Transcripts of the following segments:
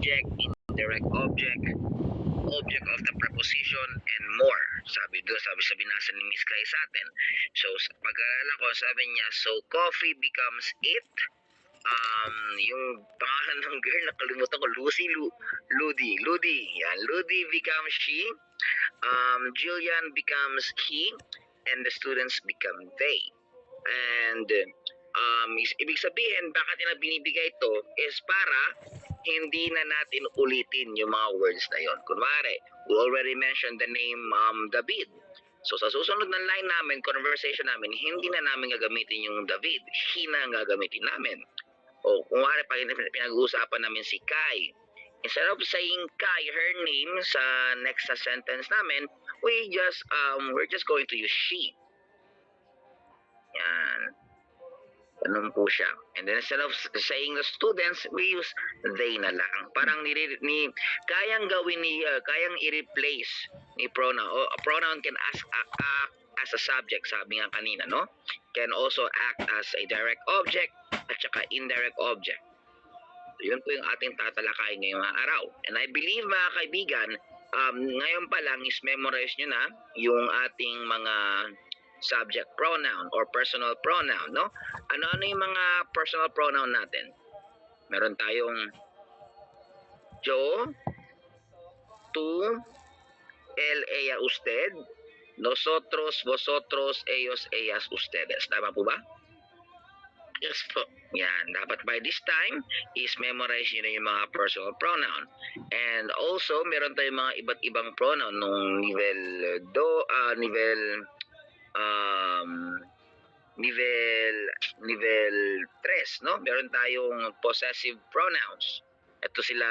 object, indirect object, object of the preposition, and more. Sabi binasa ni Miss Clay sa atin. So, pag-aalala ko, sabi niya, so coffee becomes it. Yung pangalan ng girl, nakalimutan ko, Ludi. Yan, Ludi becomes she. Jillian becomes he. And the students become they. And ibig sabihin, bakit nila binibigay ito is para hindi na natin ulitin yung mga words na yon. Kunwari, we already mentioned the name David. So sa susunod na line namin, conversation namin, hindi na namin gagamitin yung David. He na ang gagamitin namin. O kunwari, pag pinag-uusapan namin si Kai, instead of saying Kai, her name, sa next sentence namin, we're just going to use she. Yan. Ganun po siya. And then instead of saying the students, we use they na lang. Parang kayang gawin kayang i-replace ni pronoun. A pronoun can act as a subject, sabi nga kanina, no? Can also act as a direct object at saka indirect object. So, yun po yung ating tatalakayin ngayong araw. And I believe, mga kaibigan, ngayon pa lang is memorize nyo na yung ating mga subject pronoun or personal pronoun, no? Ano yung mga personal pronoun natin? Meron tayong yo, tú, él, ella, usted, nosotros, vosotros, ellos, ellas, ustedes. Tama po ba? Yes po. Yan. Dapat by this time is memorize nyo na yung mga personal pronoun. And also, meron tayong mga iba't ibang pronoun nung nivel 3, no? Meron tayong possessive pronouns. Ito sila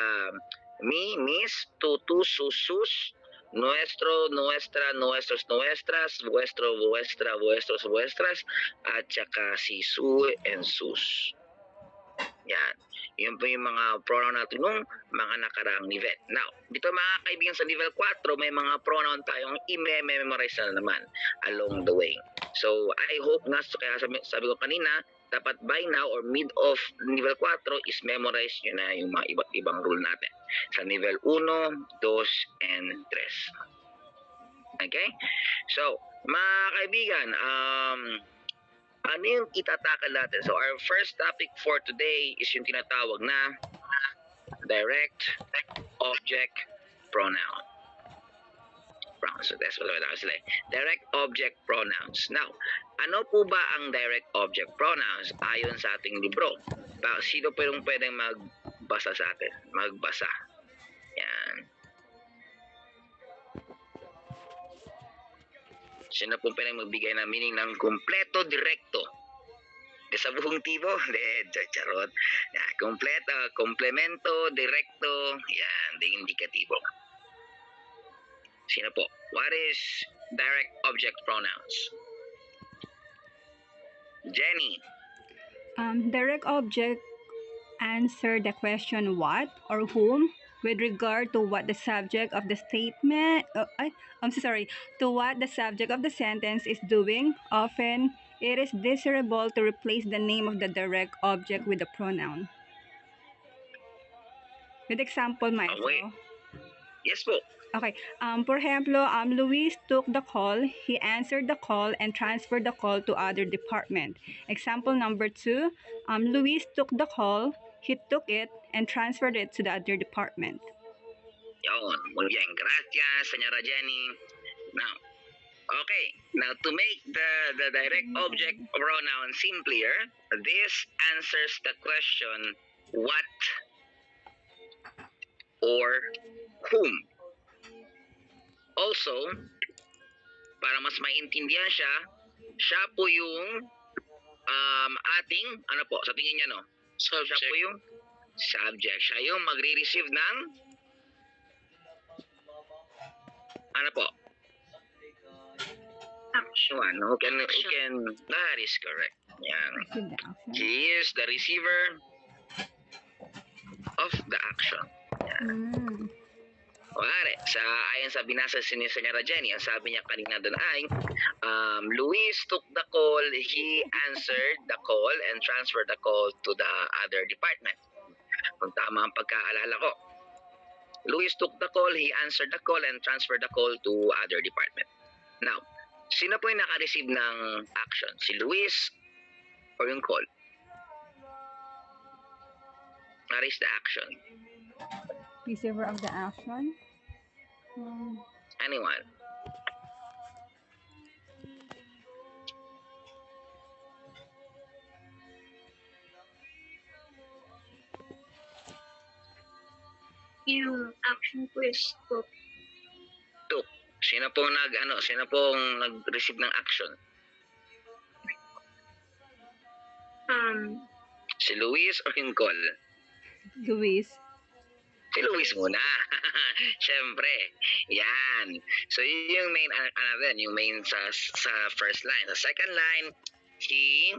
mi, mis, tutu, susus, nuestro, nuestra, nuestros, nuestras, vuestro, vuestra, vuestros, vuestras, at saka si su and sus. Yan. Yun po yung mga pronoun natin nung mga nakaraang nivel. Now, dito mga kaibigan sa level 4, may mga pronoun tayong i-memorize na naman along the way. So, I hope na, kaya sabi ko kanina, dapat by now or mid of level 4 is memorize nyo na yung mga iba't ibang rule natin. Sa level 1, 2, and 3. Okay? So, mga kaibigan, ano yung itatakal natin? So, our first topic for today is yung tinatawag na direct object pronoun. So, that's what I was saying. Direct object pronouns. Now, ano po ba ang direct object pronouns ayon sa ating libro? Sino po yung pwedeng magbasa sa atin? Magbasa. Yan. Sino po pwedeng magbigay ng meaning ng kumpleto, direkto? Sa buong tibo? Charot. Yan. Kumpleto, komplemento, direkto, yan, de indikatibo. Sino po? What is direct object pronouns? Jenny. Direct object answer the question what or whom with regard to what the subject of the statement to what the subject of the sentence is doing. Often it is desirable to replace the name of the direct object with the pronoun. With example, maestro. Yes po. Okay. For example, Luis took the call. He answered the call and transferred the call to other department. Example number 2. Luis took the call. He took it and transferred it to the other department. Yun. Muy bien. Gracias, señora Jenny. Now, okay. Now, to make the direct object pronoun simpler, this answers the question what or whom. Also, para mas maintindihan siya po yung ating, ano po, sa tingin niya, no? Subject. Siya po yung subject. Siya yung magre-receive ng, ano po? Action. Who can, that is correct. Yan. He is the receiver of the action. Yan. Kunwari, ayon sa binasa si Senyora Jenny, ang sabi niya kanina doon ay, Luis took the call, he answered the call, and transferred the call to the other department. Kung tama ang pagkaalala ko. Luis took the call, he answered the call and transferred the call to other department. Now, sino po yung naka-receive ng action? Si Luis or yung call? What is the action? Receiver of the action. Anyone? Yung action po is took. Took. Sino pong nag-receive ng action? Si Luis or yung call? Luis. Si Luis muna. Siyempre. Yan. So, yun yung main, yung main sa first line. Sa second line, he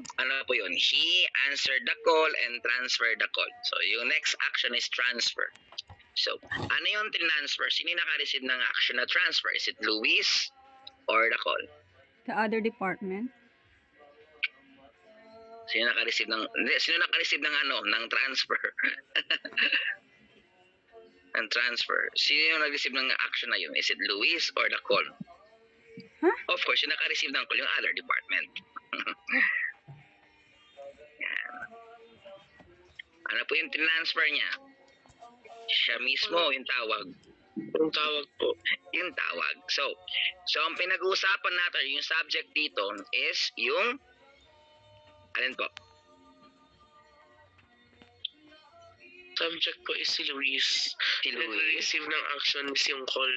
answered the call and transferred the call. So, yung next action is transfer. So, ano yung transfer? Sino naka-receive ng action na transfer? Is it Luis or the call? The other department. Sino naka-receive ng transfer? Ng transfer. Sino yung nag-receive ng action na yun? Is it Luis or the call? Huh? Of course, yung naka-receive ng call yung other department. Yan. Ano po yung transfer niya? Siya mismo yung tawag. Yung tawag po. Yung tawag. So ang pinag-uusapan natin, yung subject dito is yung alin po? Subject po is si Luis. Si Luis. Nag-receive ng action is yung call.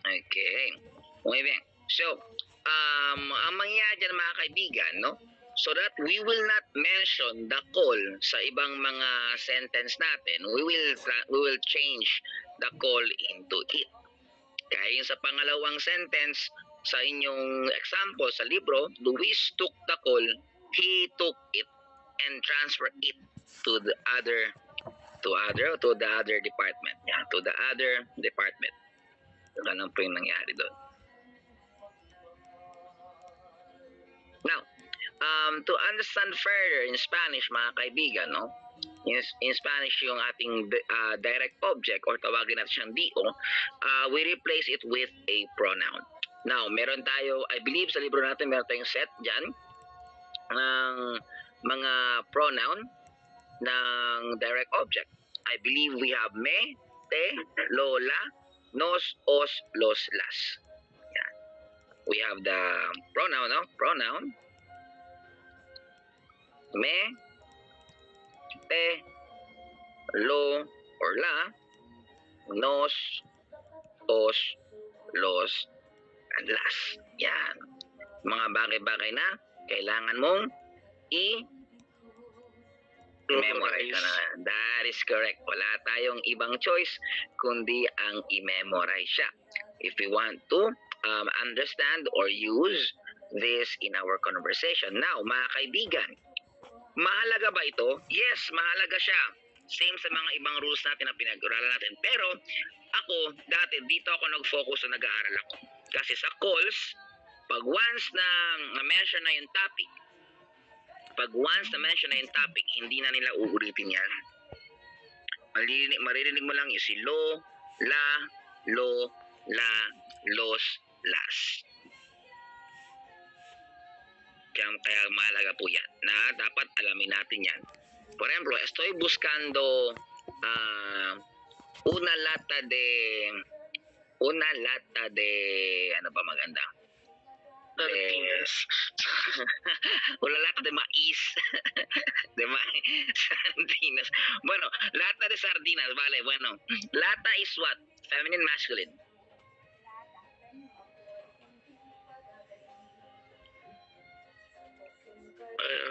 Okay. Okay, bien. So, ang mangyayari dyan mga kaibigan, no? So that we will not mention the call sa ibang mga sentence natin, we will change the call into it. Kaya yung sa pangalawang sentence sa inyong example sa libro, Luis took the call, he took it and transferred it to the other department. Yeah, to the other department. Ganun po yung nangyari doon. Now, to understand further in Spanish, mga kaibigan, no? In Spanish, yung ating direct object or tawagin natin siyang DO, we replace it with a pronoun. Now, meron tayo, I believe sa libro natin, meron tayong set dyan ng mga pronoun ng direct object. I believe we have me, te, lola, nos, os, los, las. Yan. We have the pronoun, no? Pronoun. Me, te, lo, or la, nos, os, los, and las. Yan. Mga bagay-bagay na kailangan mong i-memorize. That is correct. Wala tayong ibang choice kundi ang i-memorize siya. If we want to understand or use this in our conversation. Now, mga kaibigan, mahalaga ba ito? Yes, mahalaga siya. Same sa mga ibang rules natin na pinag-uralan natin. Pero ako, dati dito ako nag-focus na nag-aaral ako. Kasi sa calls, pag once na mention na yung topic, hindi na nila uulitin yan. Maririnig mo lang yung si lo, la, lo, la, los, las. Kaya mahalaga po yan na dapat alamin natin yan. Por ejemplo, estoy buscando una lata de ano ba maganda? Sardinas. Una lata de maíz. Sardinas. Bueno, lata de sardinas, vale, bueno. Lata is what? Feminine, masculine?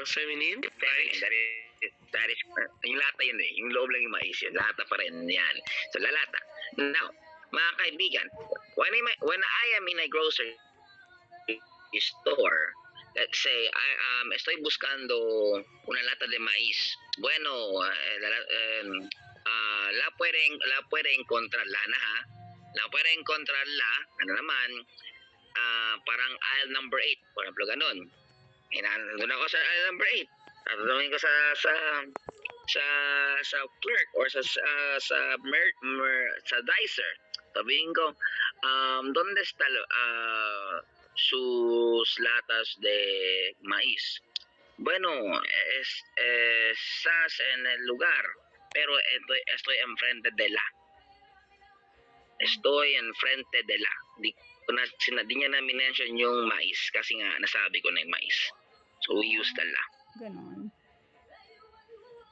Feminine? That is, yung lata yun eh. Yung loob lang yung mais yun. Lata pa rin yan. So, lalata. Now, mga kaibigan, when I am in a grocery store, let's say, estoy buscando una lata de maíz. Bueno, la puede encontrarla na ha. La puede encontrarla, ano naman, parang aisle number 8. Por ejemplo, ganun. Doon ako sa aisle number 8. Tatanungin ko sa clerk or sa dicer. Sabihin ko, ¿dónde está sus latas de maíz? Bueno, estás en el lugar, pero estoy enfrente de la. Estoy enfrente de la. Di niya na minention yung mais kasi nga nasabi ko na yung mais. So we use the la. Ganon.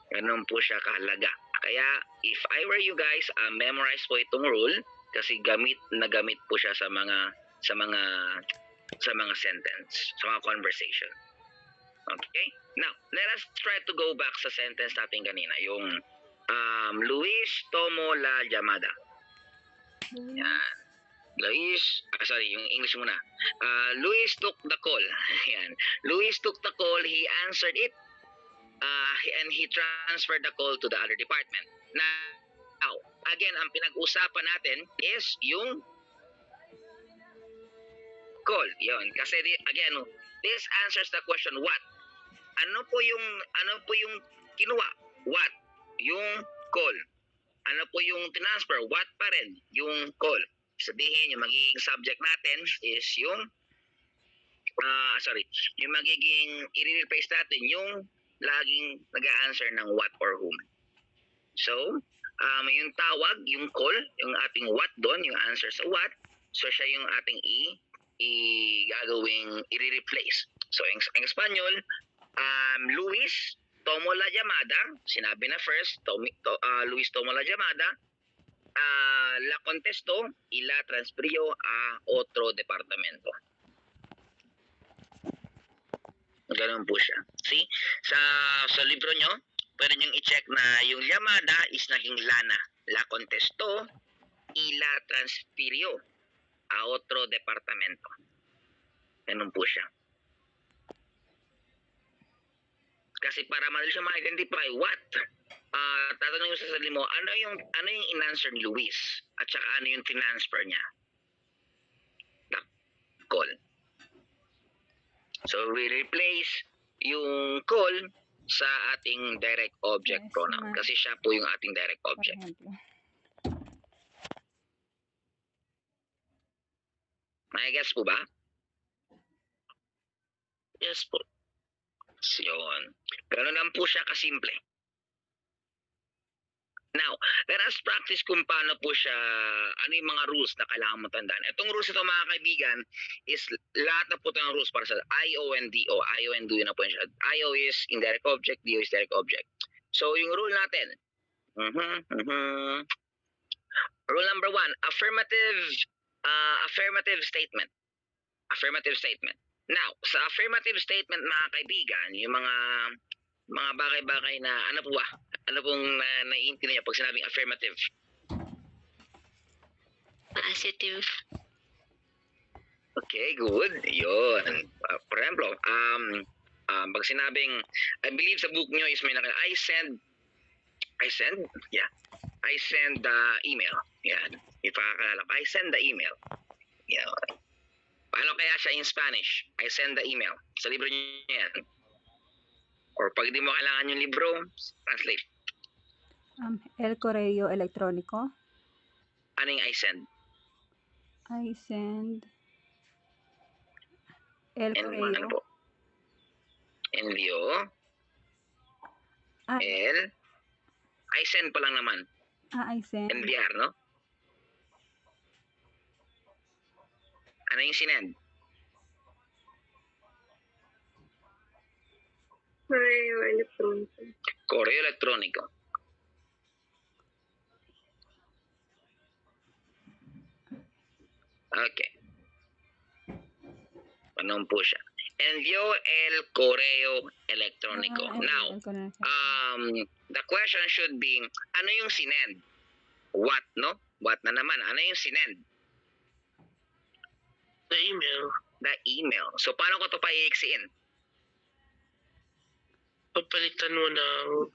Ganun po siya kahalaga. Kaya if I were you guys, memorize po itong rule kasi gamit po siya sa mga sentence, sa mga conversation. Okay? Now, let us try to go back sa sentence natin kanina, yung Luis tomó la llamada. Yan. Yung English muna. Luis took the call. Yan. Luis took the call, he answered it, and he transferred the call to the other department. Now, again, ang pinag-usapan natin is yung call. Yon. Kasi again, this answers the question what. Ano po yung kinuha? What? Yung call. Ano po yung transfer? What pa rin? Yung call. Sabihin, yung magiging subject natin is yung yung magiging i-replace natin yung laging nag-a-answer ng what or whom. So, yung tawag, yung call, yung ating what doon, yung answer sa what, so siya yung ating gagawing i-replace. So, in Espanyol, Luis tomó la llamada, sinabi na first, Luis tomó la llamada, la contestó y la transfirió a otro departamento. Ganun po siya. See? Sa libro nyo, pwede nyo i-check na yung llamada is naging lana. La contestó y la transfirió a otro departamento. Ganun po siya. Kasi para madali siya ma-identify what, tatanungin sa sarili mo, ano yung in-answer ni Luis at saka ano yung transfer niya. The call. So we replace yung call sa ating direct object pronoun kasi siya po yung ating direct object. May guess po ba? Yes po. Yun. Ganun lang po siya kasimple. Now, let us practice kung paano po siya, ano yung mga rules na kailangan mo tandaan. Itong rules ito mga kaibigan is lahat na po ng rules para sa I-O-N-D-O. I-O-N-D-O na po siya. I-O is indirect object, D-O is direct object. So, yung rule natin. Rule number 1, affirmative statement. Affirmative statement. Now, sa affirmative statement mga kaibigan, yung mga bagay-bagay na ano po ba? Ano pong naiintindihan niyo pag sinabing affirmative? Positive. Okay, good. Yun. For example, pag sinabing, I believe sa book niyo is may I send email. Yan. Ipakakalala ko. I send the email. Yan. Paano kaya siya in Spanish? I send the email. Sa libro niyo yan. Or pag di mo kailangan yung libro, translate. El correo electrónico. Ano yung I send? I send el Ano correo. po? Envío. Ah, I send pa lang naman. I send. Enviar, no? Ano yung sinend? Correo electrónico. Correo electrónico. Okay. Ano po siya? Envió el correo electrónico. Now, the question should be, ano yung sinend? What, no? What na naman? Ano yung sinend? The email. The email. So, paano ko ito pa-iiksiin? Papalitan mo ng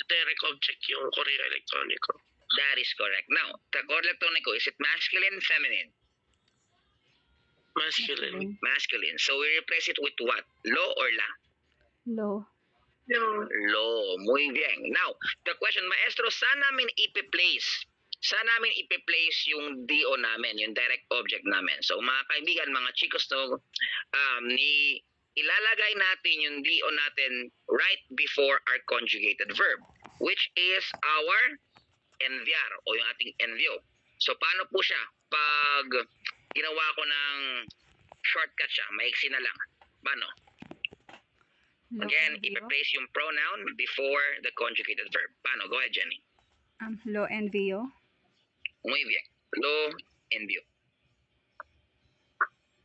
direct object yung correo electonico. That is correct. Now, the correo electrónico, is it masculine, feminine? Masculine. Masculine. So, we replace it with what? Lo or la? Lo. No. Lo. Muy bien. Now, the question, maestro, saan namin ipi-place? Saan namin ipi-place yung DO namin, yung direct object namin? So, mga kaibigan, mga chicos, no, ilalagay natin yung DO natin right before our conjugated verb, which is our enviar o yung ating envio. So, paano po siya? Pag ginawa ko ng shortcut siya, maiksi na lang. Paano? Lo Again, envio. ipa-place yung pronoun before the conjugated verb. Paano? Go ahead, Jenny. Lo envio. Muy bien. Lo envio.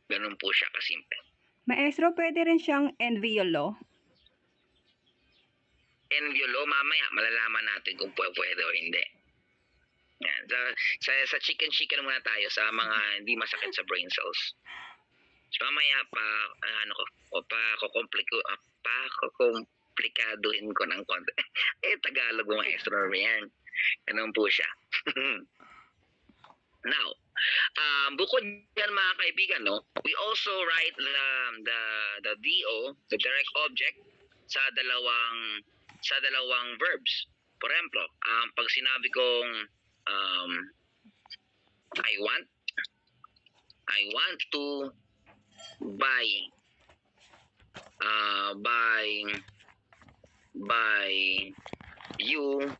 Ganun po siya kasimple. Maestro, pwede rin siyang envio lo. Envio lo, mamaya malalaman natin kung pwede o hindi. Yan. Sa chicken muna tayo sa mga hindi masakit sa brain cells. So, mamaya komplikaduhin ko ng konti. Tagalog mo, maestro. Yan. Ganun po siya. Now, bukod yan mga kaibigan, no, we also write the DO, the direct object, sa dalawang verbs. For example, pag sinabi kong I want to buy you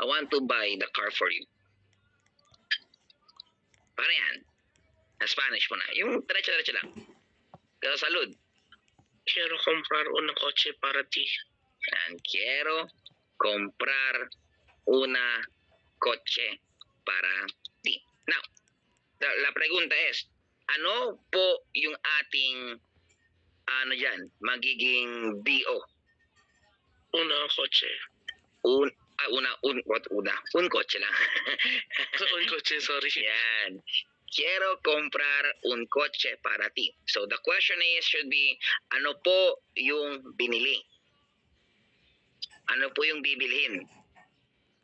I want to buy the car for you. Para yan. Sa Spanish mo na. Yung diretso lang. Pero salud. Quiero comprar una coche para ti. Yan. Quiero comprar una coche para ti. Now, la pregunta es, ano po yung ating magiging DO? Una coche. Un coche lang. Un coche, sorry. Yan. Quiero comprar un coche para ti. So the question should be, ano po yung binili? Ano po yung bibilhin?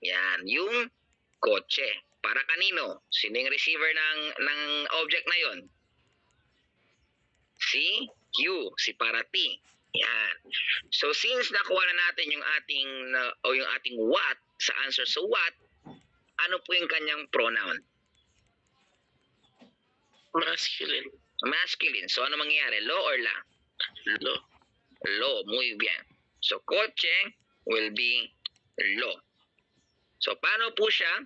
Yan, yung kotse. Para kanino? Sino yung receiver ng object na yon? Si you, si para ti. Yan. So since nakuha na natin yung ating what sa answer sa what, ano po yung kanyang pronoun? Masculine. Masculine. So ano mangyayari? Lo or la? Lo. Lo. Muy bien. So coche will be lo. So paano po siya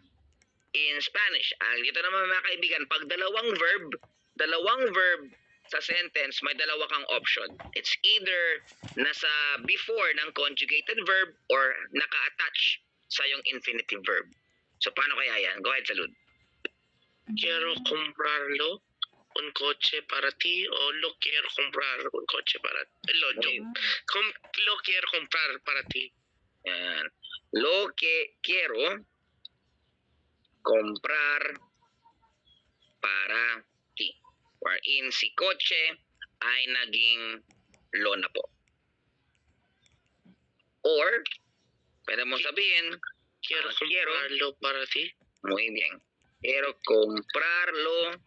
in Spanish? Dito naman mga kaibigan, pag dalawang verb sa sentence, may dalawa kang option. It's either nasa before ng conjugated verb or naka-attach sa yung infinitive verb. So paano kaya yan? Go ahead, Salud. Quiero comprarlo un coche para ti o lo quiero comprar un coche para ti. Lo quiero comprar para ti. Yan. Lo que quiero comprar para ti. Wherein si kotse ay naging lo na po. Or, pwede mo sabihin, Quiero comprarlo para ti. Muy bien. Quiero comprarlo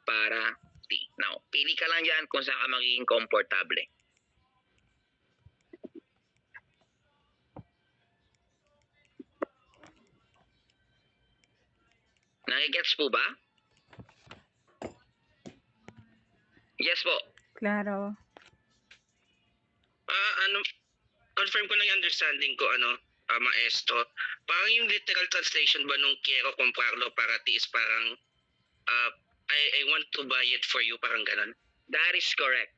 para ti. Now, pili ka lang dyan kung saan ka magiging komportable. Nagigets po ba? Yes po. Claro. Confirm ko na yung understanding ko, maestro. Parang yung literal translation ba nung quiero comprarlo para ti is parang I want to buy it for you, parang ganon. That is correct.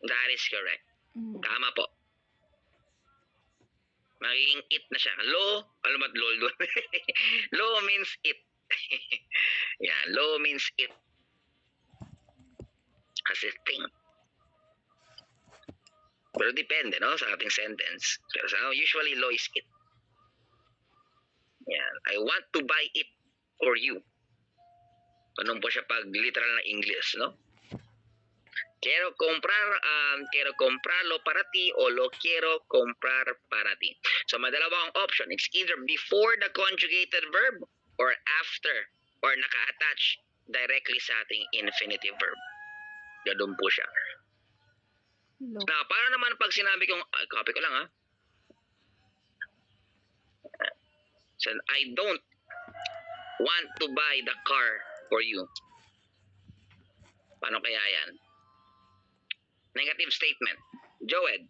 That is correct. Tama po. Magiging it na siya. Lo, alam mo, lol doon. Lo means it. Yeah, lo means it. Kasi thing. Pero depende, no, sa ating sentence. Pero usually, lo is it. Yeah, I want to buy it for you. Ganun po siya pag literal na English, no? Quiero comprarlo para ti o lo quiero comprar para ti. So, may dalawang option. It's either before the conjugated verb or after or naka-attach directly sa ating infinitive verb. Ganun po siya. Look. Na, para naman pag sinabi kong, copy ko lang ha. So, I don't want to buy the car for you. Paano kaya yan? Negative statement. Joed.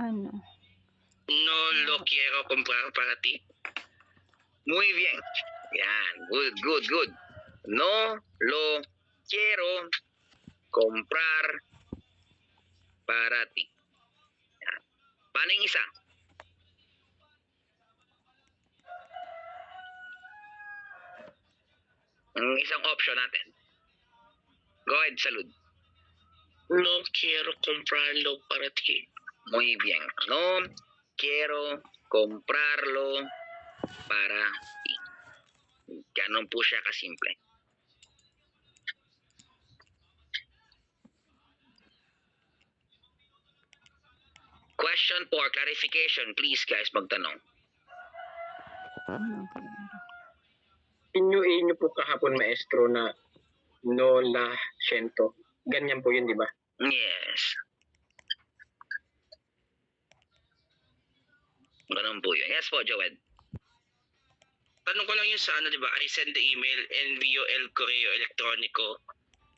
Ano? No lo quiero comprar para ti. Muy bien. Yan. Good, good, good. No lo quiero comprar para ti. Yan. Paano yung isa? Ang isang option natin. Go ahead, Salud. No quiero comprarlo para ti. Muy bien. No quiero comprarlo para ti. Ganon po siya kasimple. Question for clarification, please guys, magtanong. Okay. Inyo po kahapon, maestro, na no la siento. Ganyan po yun, di ba? Yes. Ganun po yun. Yes po, Joed. Tanong ko lang yun sa ano, di ba? I send the email, envio el correo electronico.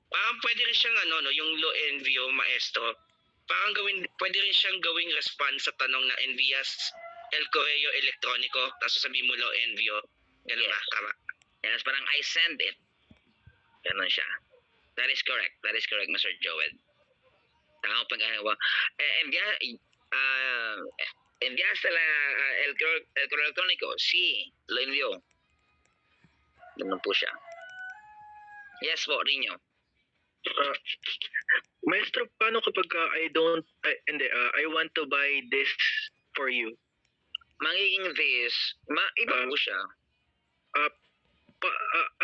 Parang pwede rin siyang ano, no, yung lo envio, maestro. Parang pwede rin siyang gawing response sa tanong na envias el correo electronico. Tapos sasabihin mo lo envio. Ganun Yes. ba? Tama. Yes, parang I send it. Ganun siya. That is correct. That is correct, Mr. Joed. Tama pag-ahawa. Enviaste el correo electrónico. Sí, lo envió. Ganun po siya. Yes po, Rino. Maestro, paano kapag I want to buy this for you? Magiging this, iba po siya.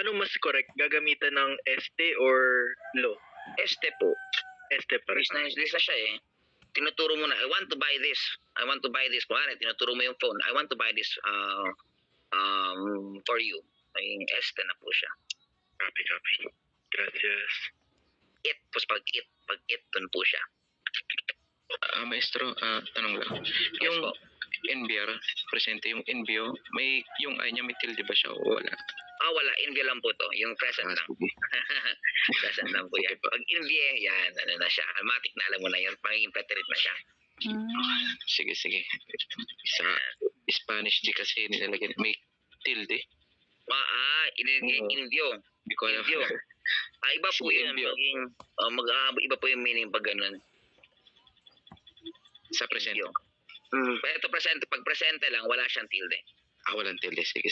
Ano mas correct? Gagamitan ng este or lo? Este po. Este pa rin. Lista siya eh. Tinuturo mo na, I want to buy this. I want to buy this. Kumari, tinuturo mo yung phone. I want to buy this for you. Magiging este na po siya. Copy. Gracias. It. Tapos pag it, dun po siya. Maestro, tanong lang. Yes Yung po. enviar, presente yung envio, may yung ay niya may tilde ba siya o wala? Wala. Envy lang po to. Yung present lang. Sige. Present lang po yan. Pag envy, yan, ano na siya. Automatic na alam mo na yun. Pagiging preterite na siya. Sige. Sa Spanish di kasi nilalagyan may tilde. Envyo. Hindi ko alam. Envyo. Iba po Sige, yun. envyo. Iba po yung meaning pag ganun. Sa presente. Envyo. Pero ito presente, pag presente lang, wala siyang tilde. Walang tilde. Sige.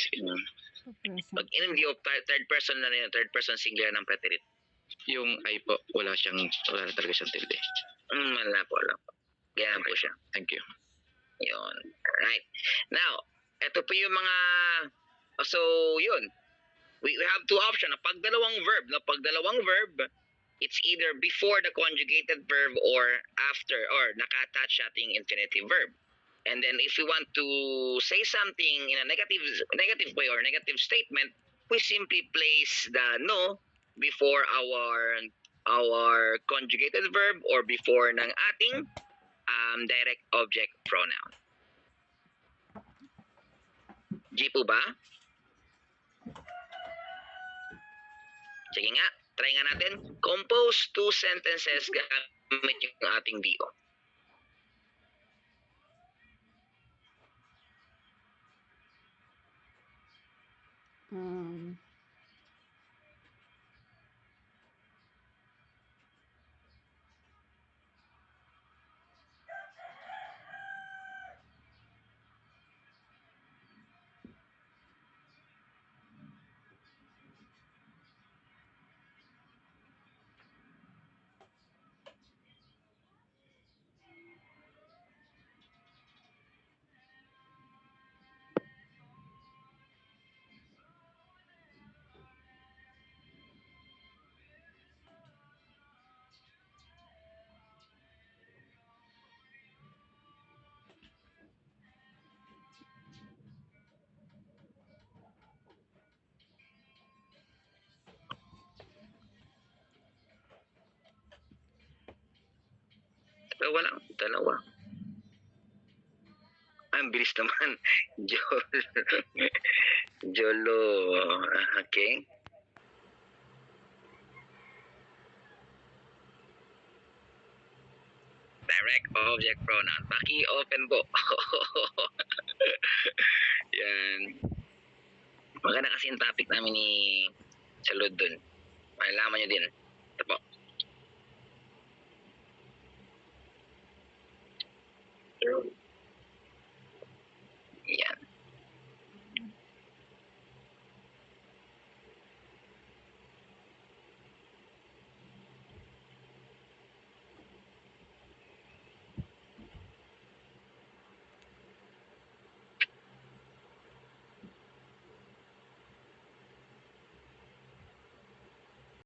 Pag envyo, third person na yun, third person singular ng preterite. Yung ay po, wala na talaga siyang tilde. Wala po. Ganyan po siya. Thank you. Yun. Right. Now, ito po yung mga, so yun. We have two options. Pag dalawang verb, it's either before the conjugated verb or after, or naka-attach sa ating infinitive verb. And then if we want to say something in a negative way or negative statement, we simply place the no before our conjugated verb or before ng ating direct object pronoun. G po ba? Sige nga, try nga natin. Compose two sentences gamit yung ating DO. Dalawa lang. Dalawa. Ang bilis naman. Jolo. Okay. Direct object pronoun. Paki-open po. Yan. Maganda kasi yung topic namin ni Salud dun. Malalaman nyo din. Ito po.